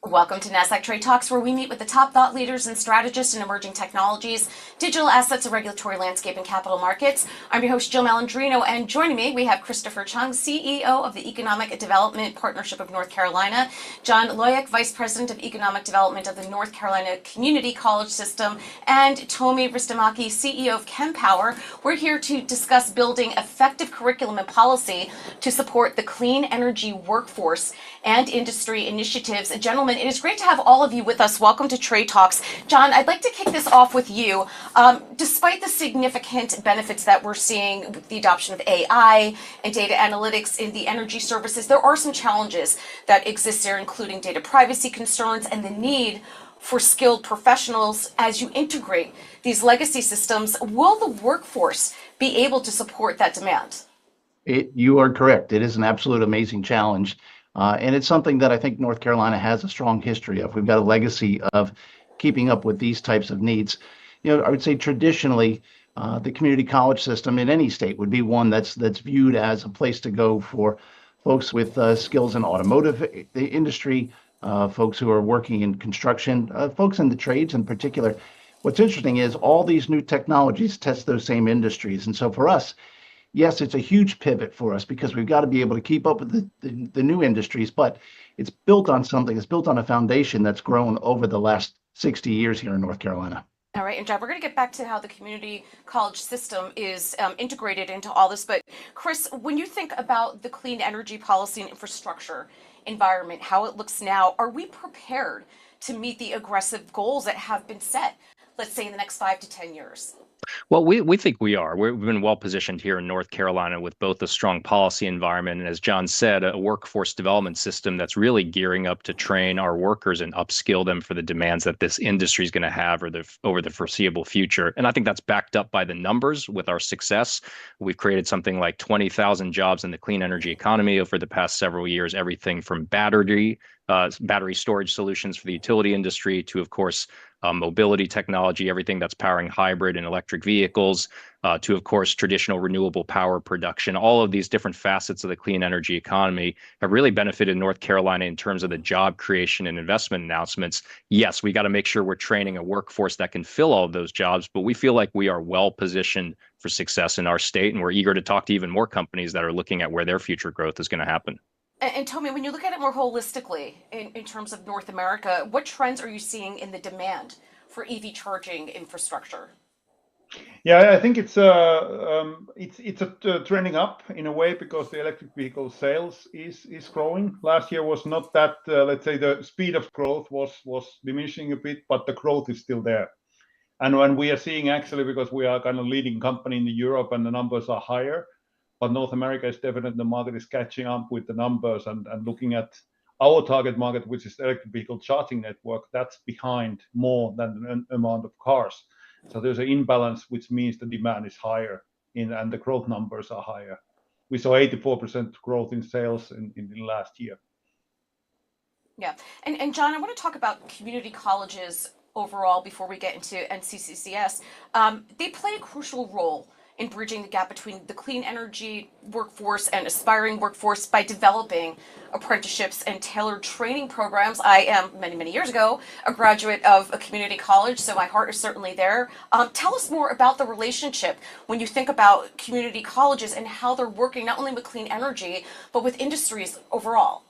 Welcome to Nasdaq TradeTalks, where we meet with the top thought leaders and strategists in emerging technologies, digital assets, and regulatory landscape and capital markets. I'm your host, Jill Malandrino, and joining me, we have Christopher Chung, CEO of the Economic Development Partnership of North Carolina, John Loyack, Vice President of Economic Development of the North Carolina Community College System, and Tomi Ristimaki, CEO of Kempower. We're here to discuss building effective curriculum and policy to support the clean energy workforce and industry initiatives. Gentlemen, it is great to have all of you with us. Welcome to Trade Talks. John, I'd like to kick this off with you. Despite the significant benefits that we're seeing with the adoption of AI and data analytics in the energy services, there are some challenges that exist there, including data privacy concerns and the need for skilled professionals as you integrate these legacy systems. Will the workforce be able to support that demand? You are correct. It is an absolute amazing challenge. And it's something that I think North Carolina has a strong history of. We've got a legacy of keeping up with these types of needs. I would say traditionally, the community college system in any state would be one that's viewed as a place to go for folks with skills in automotive industry, folks who are working in construction, folks in the trades in particular. What's interesting is all these new technologies test those same industries. And so for us, yes, it's a huge pivot for us because we've got to be able to keep up with the new industries, but it's built on something. It's built on a foundation that's grown over the last 60 years here in North Carolina. All right, and John, we're going to get back to how the community college system is integrated into all this. But Chris, when you think about the clean energy policy and infrastructure environment, how it looks now, are we prepared to meet the aggressive goals that have been set, let's say in the next 5 to 10 years? Well, we think we are. We've been well positioned here in North Carolina with both a strong policy environment and, as John said, a workforce development system that's really gearing up to train our workers and upskill them for the demands that this industry is going to have over the foreseeable future. And I think that's backed up by the numbers with our success. We've created something like 20,000 jobs in the clean energy economy over the past several years, everything from battery storage solutions for the utility industry to, of course, mobility technology, everything that's powering hybrid and electric vehicles, to, of course, traditional renewable power production. All of these different facets of the clean energy economy have really benefited North Carolina in terms of the job creation and investment announcements. Yes, we got to make sure we're training a workforce that can fill all of those jobs, but we feel like we are well positioned for success in our state, and we're eager to talk to even more companies that are looking at where their future growth is going to happen. And Tomi, when you look at it more holistically in terms of North America, what trends are you seeing in the demand for EV charging infrastructure? Yeah, I think it's trending up in a way because the electric vehicle sales is growing. Last year was not that, let's say the speed of growth was diminishing a bit, but the growth is still there. And when we are seeing actually, because we are kind of leading company in Europe and the numbers are higher, but North America is definitely, the market is catching up with the numbers and looking at our target market, which is the electric vehicle charging network, that's behind more than an amount of cars. So there's an imbalance, which means the demand is higher and the growth numbers are higher. We saw 84% growth in sales in last year. Yeah, and John, I want to talk about community colleges overall before we get into NCCCS. They play a crucial role in bridging the gap between the clean energy workforce and aspiring workforce by developing apprenticeships and tailored training programs. I am, many years ago, a graduate of a community college, so my heart is certainly there. Tell us more about the relationship when you think about community colleges and how they're working not only with clean energy, but with industries overall.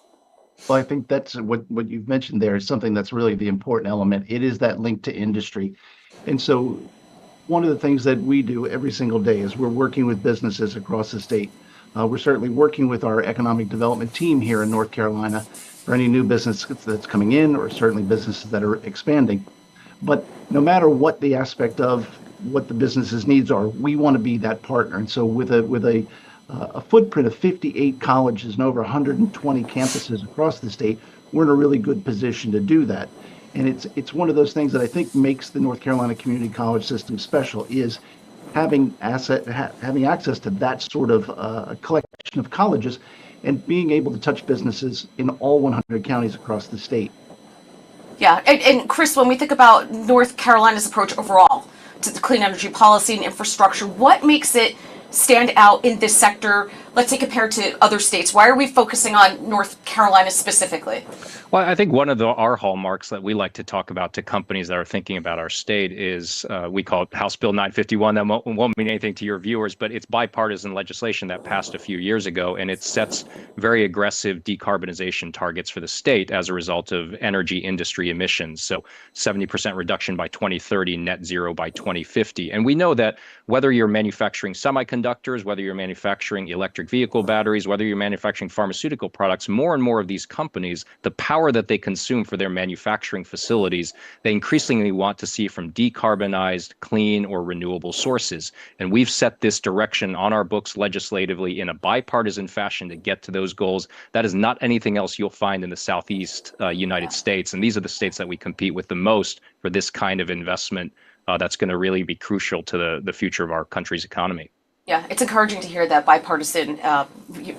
Well, I think that's what you've mentioned there is something that's really the important element. It is that link to industry. And so one of the things that we do every single day is we're working with businesses across the state. We're certainly working with our economic development team here in North Carolina for any new business that's coming in, or certainly businesses that are expanding. But no matter what the aspect of what the business's needs are, we want to be that partner. And so with a footprint of 58 colleges and over 120 campuses across the state, we're in a really good position to do that. And it's one of those things that I think makes the North Carolina community college system special is having access to that sort of collection of colleges and being able to touch businesses in all 100 counties across the state. Yeah, and Chris, when we think about North Carolina's approach overall to the clean energy policy and infrastructure, what makes it stand out in this sector let's say compared to other states? Why are we focusing on North Carolina specifically? Well, I think one of our hallmarks that we like to talk about to companies that are thinking about our state is we call it House Bill 951. That won't mean anything to your viewers, but it's bipartisan legislation that passed a few years ago, and it sets very aggressive decarbonization targets for the state as a result of energy industry emissions. So 70% reduction by 2030, net zero by 2050. And we know that whether you're manufacturing semiconductors, whether you're manufacturing electric vehicle batteries, whether you're manufacturing pharmaceutical products, more and more of these companies, the power that they consume for their manufacturing facilities, they increasingly want to see from decarbonized, clean, or renewable sources. And we've set this direction on our books legislatively in a bipartisan fashion to get to those goals. That is not anything else you'll find in the Southeast United States. And these are the states that we compete with the most for this kind of investment that's going to really be crucial to the future of our country's economy. Yeah, it's encouraging to hear that bipartisan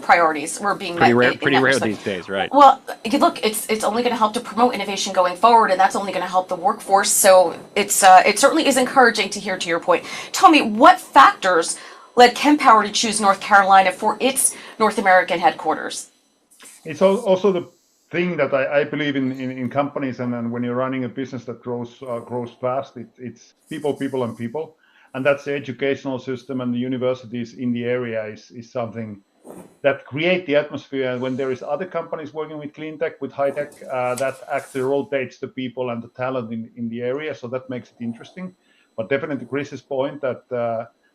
priorities were being Pretty met. rare, rare these days, right? Well, look, it's only going to help to promote innovation going forward, and that's only going to help the workforce. So it certainly is encouraging to hear. To your point, Tomi, what factors led Kempower to choose North Carolina for its North American headquarters? It's also the thing that I believe in companies, and when you're running a business that grows fast, it's people, and people. And that's the educational system, and the universities in the area is something that create the atmosphere. And when there is other companies working with clean tech, with high tech, that actually rotates the people and the talent in the area. So that makes it interesting. But definitely Chris's point that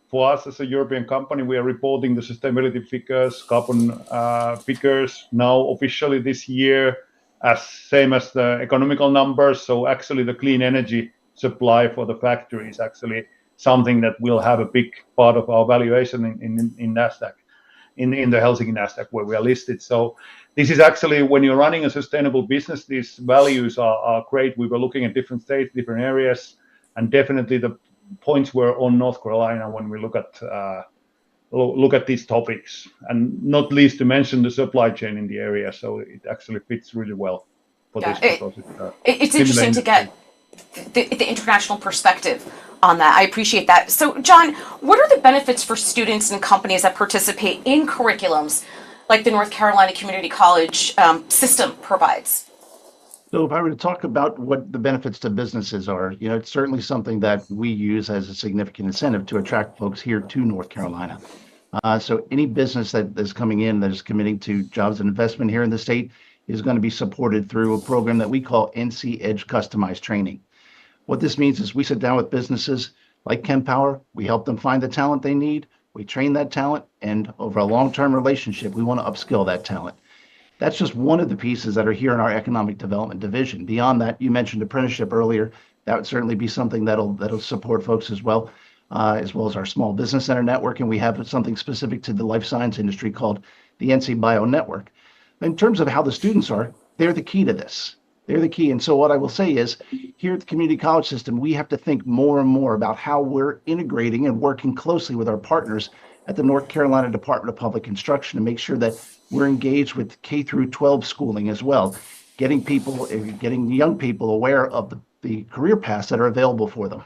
for us as a European company, we are reporting the sustainability figures, carbon figures now officially this year, as same as the economical numbers. So actually the clean energy supply for the factory is actually something that will have a big part of our valuation in Nasdaq, in the Helsinki Nasdaq where we are listed. So this is actually, when you're running a sustainable business, these values are great. We were looking at different states, different areas, and definitely the points were on North Carolina when we look at these topics, and not least to mention the supply chain in the area. So it actually fits really well for this. It's interesting to get the international perspective on that. I appreciate that. So, John, what are the benefits for students and companies that participate in curriculums like the North Carolina Community College system provides? So if I were to talk about what the benefits to businesses are, it's certainly something that we use as a significant incentive to attract folks here to North Carolina. So any business that is coming in that is committing to jobs and investment here in the state is going to be supported through a program that we call NC Edge Customized Training. What this means is we sit down with businesses like Kempower, we help them find the talent they need, we train that talent, and over a long-term relationship, we want to upskill that talent. That's just one of the pieces that are here in our economic development division. Beyond that, you mentioned apprenticeship earlier. That would certainly be something that'll support folks as well as our small business center network. And we have something specific to the life science industry called the NC Bio Network. In terms of how the students are, they're the key to this. They're the key. And so what I will say is, here at the community college system, we have to think more and more about how we're integrating and working closely with our partners at the North Carolina Department of Public Instruction to make sure that we're engaged with K through 12 schooling as well, getting young people aware of the career paths that are available for them.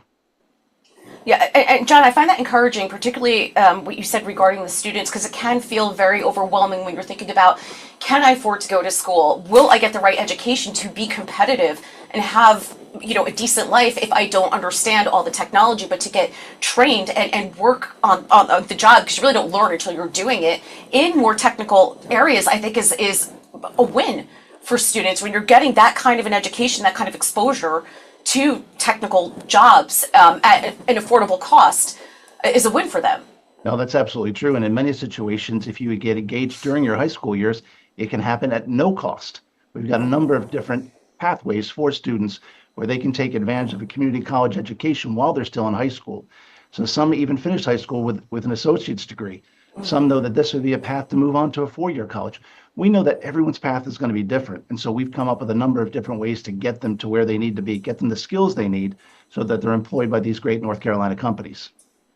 Yeah, and John, I find that encouraging, particularly what you said regarding the students, because it can feel very overwhelming when you're thinking about, can I afford to go to school? Will I get the right education to be competitive and have, a decent life if I don't understand all the technology? But to get trained and work on the job, because you really don't learn until you're doing it in more technical areas, I think is a win for students when you're getting that kind of an education, that kind of exposure to technical jobs at an affordable cost is a win for them. No, that's absolutely true. And in many situations, if you get engaged during your high school years, it can happen at no cost. We've got a number of different pathways for students where they can take advantage of a community college education while they're still in high school. So some even finish high school with an associate's degree. Some know that this would be a path to move on to a four-year college. We know that everyone's path is going to be different. And so we've come up with a number of different ways to get them to where they need to be, get them the skills they need so that they're employed by these great North Carolina companies.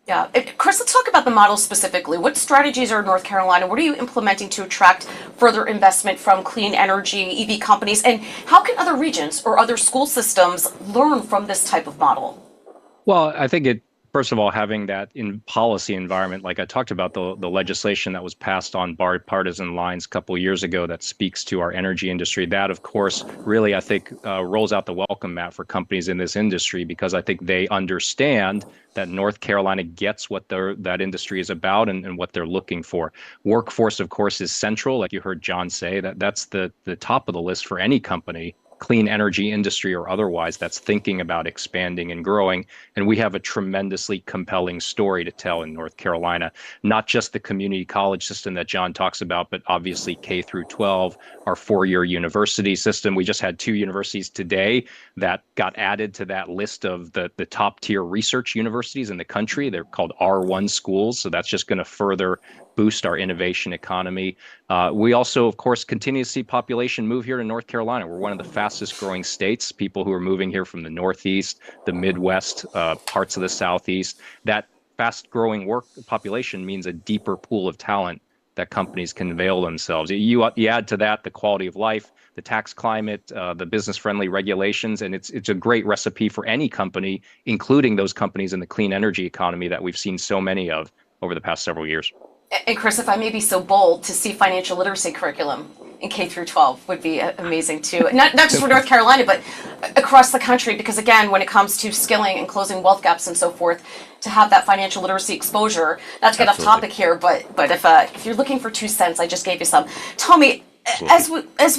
Yeah. Chris, let's talk about the model specifically. What strategies are in North Carolina? What are you implementing to attract further investment from clean energy, EV companies? And how can other regions or other school systems learn from this type of model? Well, I think First of all, having that in policy environment, like I talked about, the legislation that was passed on bipartisan lines a couple of years ago that speaks to our energy industry, that of course really I think rolls out the welcome mat for companies in this industry, because I think they understand that North Carolina gets what that industry is about and what they're looking for. Workforce, of course, is central, like you heard John say, that's the top of the list for any company, clean energy industry or otherwise, that's thinking about expanding and growing. And we have a tremendously compelling story to tell in North Carolina, not just the community college system that John talks about, but obviously K through 12, our 4-year university system. We just had 2 universities today that got added to that list of the top tier research universities in the country. They're called R1 schools. So that's just going to further boost our innovation economy. We also, of course, continue to see population move here to North Carolina. We're one of the fastest growing states, people who are moving here from the Northeast, the Midwest, parts of the Southeast. That fast growing work population means a deeper pool of talent that companies can avail themselves. You add to that the quality of life, the tax climate, the business friendly regulations, and it's a great recipe for any company, including those companies in the clean energy economy that we've seen so many of over the past several years. And Chris, if I may be so bold, to see financial literacy curriculum in K through 12 would be amazing too. Not just for North Carolina, but across the country, because again, when it comes to skilling and closing wealth gaps and so forth, to have that financial literacy exposure, not to get off topic here, but if you're looking for 2 cents, I just gave you some. Tomi, as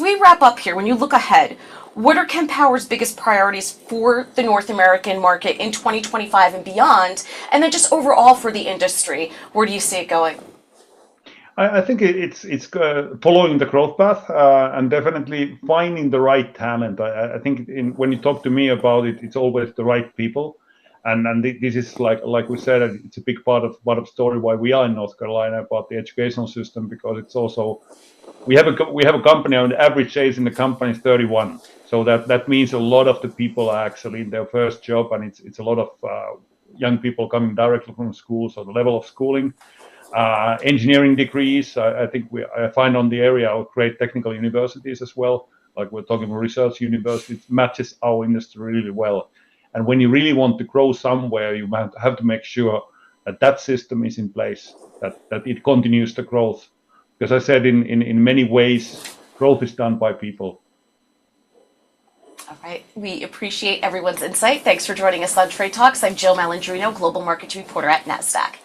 we wrap up here, when you look ahead, what are Kempower's biggest priorities for the North American market in 2025 and beyond? And then just overall for the industry, where do you see it going? I think it's following the growth path and definitely finding the right talent. I think when you talk to me about it, it's always the right people, and this is like we said, it's a big part of story why we are in North Carolina about the educational system, because it's also we have a company, and the average age in the company is 31, so that means a lot of the people are actually in their first job, and it's a lot of young people coming directly from school, so the level of schooling. Engineering degrees, I think I find on the area of great technical universities as well, like we're talking about research universities, matches our industry really well. And when you really want to grow somewhere, you have to make sure that system is in place, that it continues the growth. Because I said in many ways, growth is done by people. All right, we appreciate everyone's insight. Thanks for joining us on Trade Talks. I'm Jill Malandrino, Global Markets Reporter at Nasdaq.